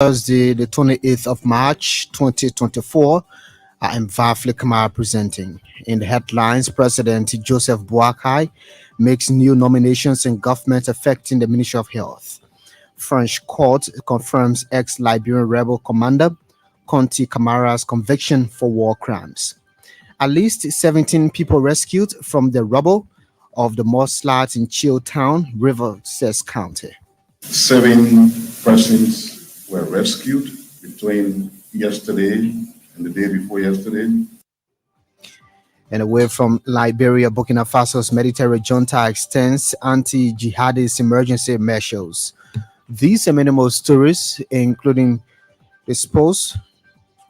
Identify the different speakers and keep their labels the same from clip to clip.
Speaker 1: Thursday, the 28th of March, 2024. I'm Vafli Kamara presenting. In the headlines, President Joseph Boakai makes new nominations in government affecting the Ministry of Health. French court confirms ex-Liberian rebel commander Conti Camara's conviction for war crimes. At least 17 people rescued from the rubble of the Mudslide in Chilltown, Rivers County.
Speaker 2: 7 persons were rescued between yesterday and the day before yesterday.
Speaker 1: And away from Liberia, Burkina Faso's military junta extends anti-jihadist emergency measures. These and many more stories, including the sports,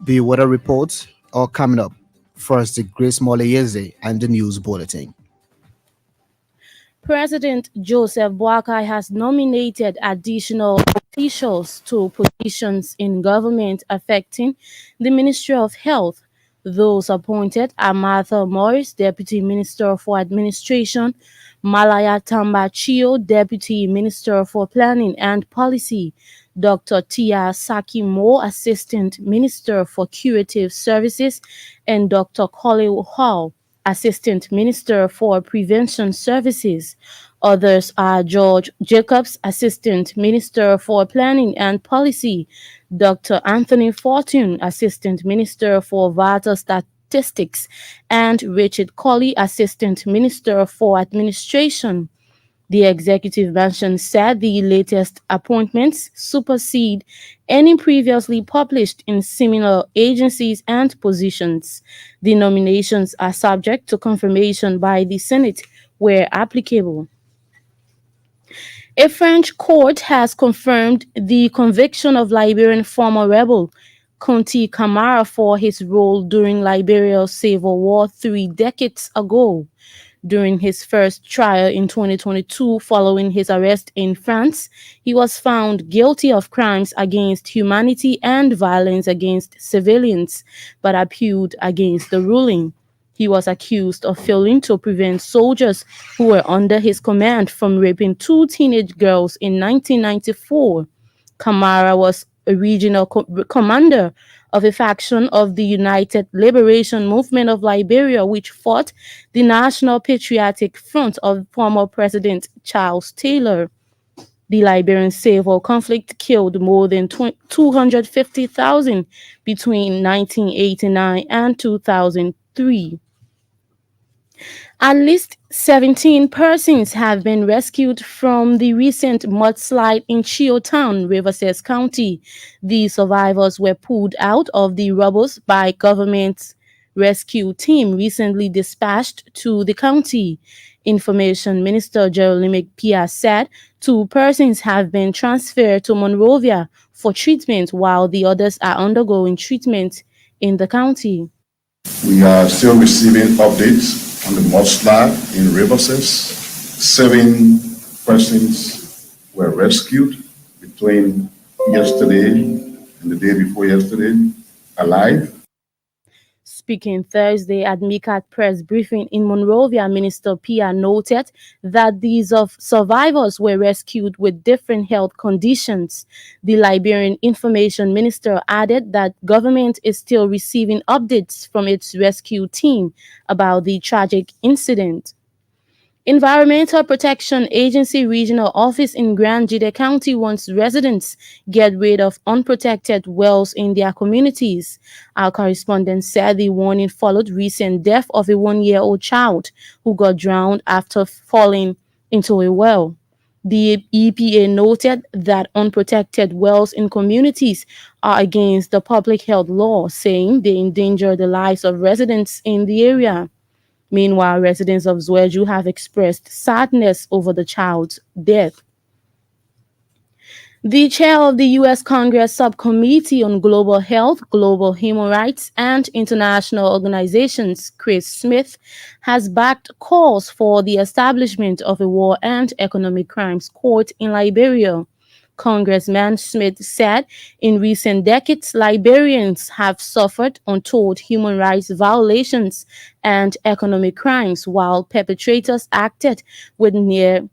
Speaker 1: the weather report, are coming up. First, the Grace Moleyeze and the news bulletin.
Speaker 3: President Joseph Boakai has nominated additional officials to positions in government affecting the Ministry of Health. Those appointed are Martha Morris, Deputy Minister for Administration, Malaya Tambachio, Deputy Minister for Planning and Policy, Dr. Tia Sakimo, Assistant Minister for Curative Services, and Dr. Colin Hall, Assistant Minister for Prevention Services. Others are George Jacobs, Assistant Minister for Planning and Policy, Dr. Anthony Fortune, Assistant Minister for Vital Statistics, and Richard Colley, Assistant Minister for Administration. The executive mansion said the latest appointments supersede any previously published in similar agencies and positions. The nominations are subject to confirmation by the Senate where applicable. A French court has confirmed the conviction of Liberian former rebel Conti Camara for his role during Liberia's civil war 3 decades ago. During his first trial in 2022 following his arrest in France, he was found guilty of crimes against humanity and violence against civilians, but appealed against the ruling. He was accused of failing to prevent soldiers who were under his command from raping 2 teenage girls in 1994. Camara was a regional commander of a faction of the United Liberation Movement of Liberia, which fought the National Patriotic Front of former President Charles Taylor. The Liberian civil conflict killed more than 250,000 between 1989 and 2003. At least 17 persons have been rescued from the recent mudslide in Chilltown, Rivers County. The survivors were pulled out of the rubble by government's rescue team recently dispatched to the county. Information Minister Jeremy Pia said 2 persons have been transferred to Monrovia for treatment while the others are undergoing treatment in the county.
Speaker 2: We are still receiving updates on the mudslide in Rivers. 7 persons were rescued between yesterday and the day before yesterday, alive.
Speaker 3: Speaking Thursday at MICAT press briefing in Monrovia, Minister Pia noted that these survivors were rescued with different health conditions. The Liberian Information Minister added that government is still receiving updates from its rescue team about the tragic incident. Environmental Protection Agency Regional Office in Grand Jide County wants residents get rid of unprotected wells in their communities. Our correspondent said the warning followed recent death of a 1-year-old child who got drowned after falling into a well. The EPA noted that unprotected wells in communities are against the public health law, saying they endanger the lives of residents in the area. Meanwhile, residents of Zweju have expressed sadness over the child's death. The chair of the U.S. Congress Subcommittee on Global Health, Global Human Rights, and International Organizations, Chris Smith, has backed calls for the establishment of a War and Economic Crimes Court in Liberia. Congressman Smith said in recent decades, Liberians have suffered untold human rights violations and economic crimes, while perpetrators acted with near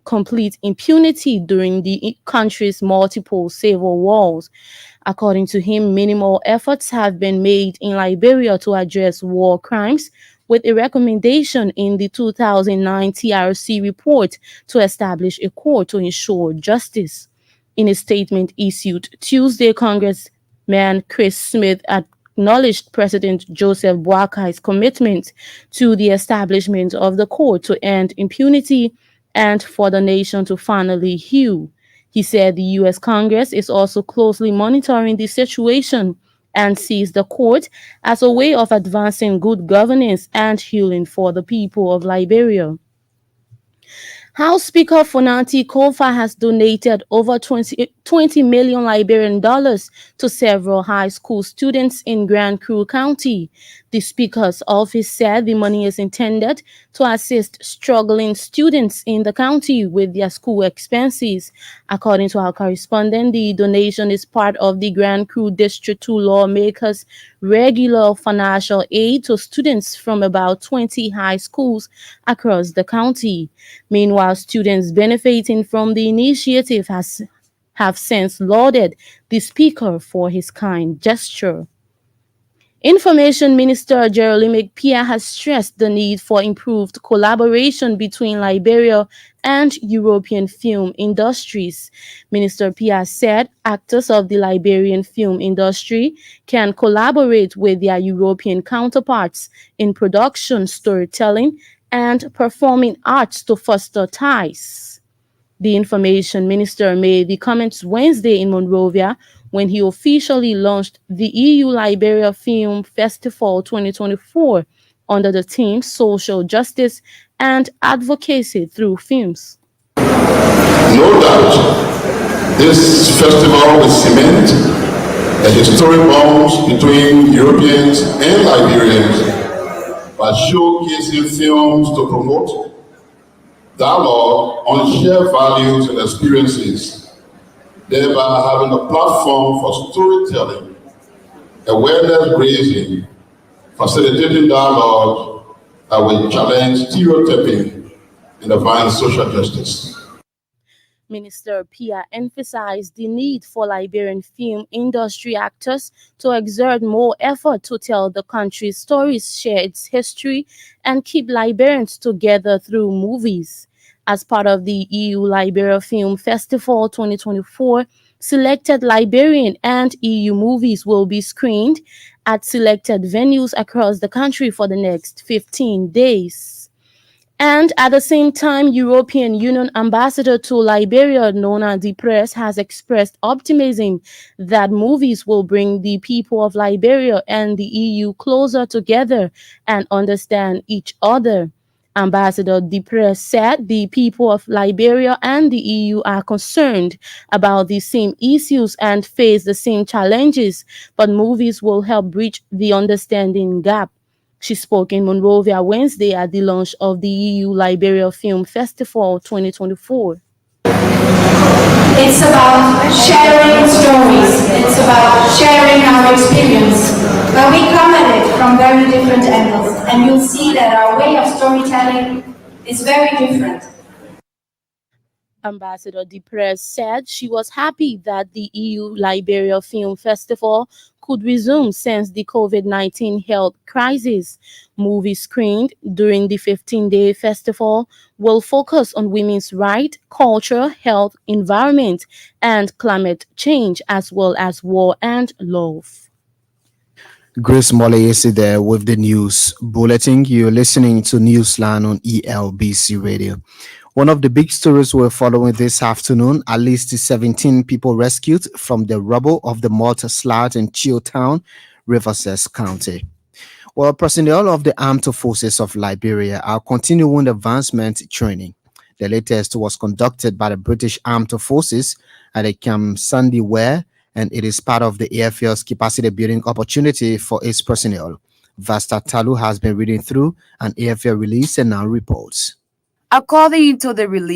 Speaker 3: complete impunity during the country's multiple civil wars. According to him, minimal efforts have been made in Liberia to address war crimes, with a recommendation in the 2009 TRC report to establish a court to ensure justice. In a statement issued Tuesday, Congressman Chris Smith acknowledged President Joseph Boakai's commitment to the establishment of the court to end impunity and for the nation to finally heal. He said the U.S. Congress is also closely monitoring the situation and sees the court as a way of advancing good governance and healing for the people of Liberia. House Speaker Funanti Kofa has donated over 20 million Liberian dollars to several high school students in Grand Crew County. The Speaker's office said the money is intended to assist struggling students in the county with their school expenses. According to our correspondent, the donation is part of the Grand Crew District 2 lawmakers' regular financial aid to students from about 20 high schools across the county. Meanwhile, students benefiting from the initiative have since lauded the Speaker for his kind gesture. Information Minister Jeremy Pia has stressed the need for improved collaboration between Liberia and European film industries. Minister Pia said actors of the Liberian film industry can collaborate with their European counterparts in production, storytelling, and performing arts to foster ties. The Information Minister made the comments Wednesday in Monrovia when he officially launched the EU Liberia Film Festival 2024 under the theme Social Justice and Advocacy Through Films.
Speaker 4: No doubt, this festival will cement a historic bond between Europeans and Liberians by showcasing films to promote dialogue on shared values and experiences, thereby having a platform for storytelling, awareness raising, facilitating dialogue that will challenge stereotyping and advance social justice.
Speaker 3: Minister Pia emphasized the need for Liberian film industry actors to exert more effort to tell the country's stories, share its history, and keep Liberians together through movies. As part of the EU Liberia Film Festival 2024, selected Liberian and EU movies will be screened at selected venues across the country for the next 15 days. And at the same time, European Union Ambassador to Liberia, Nona Deprez, has expressed optimism that movies will bring the people of Liberia and the EU closer together and understand each other. Ambassador Deprez said the people of Liberia and the EU are concerned about the same issues and face the same challenges, but movies will help bridge the understanding gap. She spoke in Monrovia Wednesday at the launch of the EU Liberia Film Festival 2024.
Speaker 5: It's about sharing stories. It's about sharing our experience. But we come at it from very different angles. And you'll see that our way of storytelling is very different.
Speaker 3: Ambassador Deprez said she was happy that the EU Liberia Film Festival could resume since the COVID-19 health crisis. Movies screened during the 15-day festival will focus on women's rights, culture, health, environment, and climate change, as well as war and love.
Speaker 1: Grace Molayesi there with the news bulletin. You're listening to Newsline on ELBC Radio. One of the big stories we're following this afternoon, at least 17 people rescued from the rubble of the Mudslide in Chilltown, Rivers County. Well, personnel of the Armed Forces of Liberia are continuing advancement training. The latest was conducted by the British Armed Forces at the Camp Sandy Ware, and it is part of the AFL's capacity building opportunity for its personnel. Vasta Talu has been reading through an AFL release and now reports.
Speaker 6: According to the release,